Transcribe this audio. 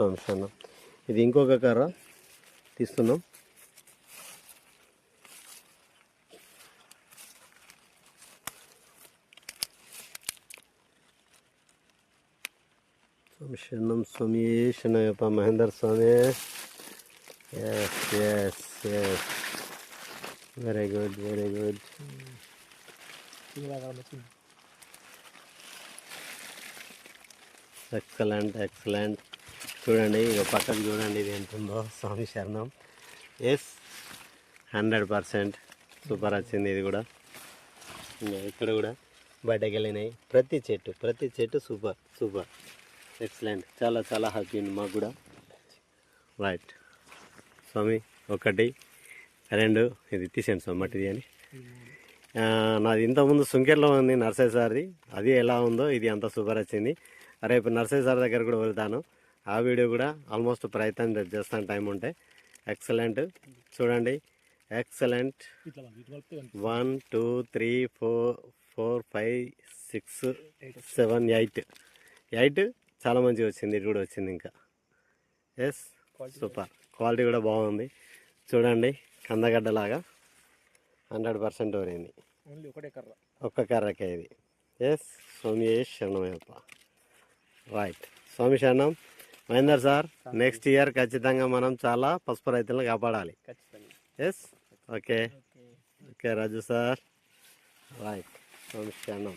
అన్న ఇది ఇంకొక కర్ర తీస్తున్నాం. శరణం స్వామి శరణయ్యప్ప మహేందర్ స్వామి. Yes yes yes, very good very good. Excellent excellent. చూడండి ఇక పక్కకు చూడండి ఇది ఎంత ఉందో. స్వామి శరణం. ఎస్ 100% సూపర్ వచ్చింది. ఇది కూడా ఇక్కడ కూడా బయటకు వెళ్ళినాయి. ప్రతి చెట్టు సూపర్ సూపర్ ఎక్సలెంట్. చాలా చాలా హ్యాపీ ఉంది మాకు కూడా. రైట్ స్వామి, 1 2 ఇది తీసేయండి స్వామి, మట్టిది అని. నాది ఇంతకుముందు సుంకెర్లో ఉంది నర్సయ్య సార్ది, అది ఎలా ఉందో ఇది అంత సూపర్ వచ్చింది. రేపు నర్సయ్య సార్ దగ్గర కూడా వెళ్తాను, ఆ వీడియో కూడా ఆల్మోస్ట్ ప్రయత్నం చేస్తాను టైం ఉంటే. ఎక్సలెంట్ చూడండి, ఎక్సలెంట్. 1 2 3 4 5 6 7 8 చాలా మంచిగా వచ్చింది. ఇది కూడా వచ్చింది ఇంకా. ఎస్ సూపర్, క్వాలిటీ కూడా బాగుంది. చూడండి కందగడ్డలాగా 100% ఓరింది. ఒక్క కర్రకే ఇది. ఎస్ స్వామి శరణమయ్యప్ప. రైట్ స్వామి శరణం. మహేందర్ సార్, నెక్స్ట్ ఇయర్ ఖచ్చితంగా మనం చాలా పసుపు రైతులను కాపాడాలి. ఎస్ ఓకే ఓకే రాజు సార్. రైట్ స్వామి శరణం.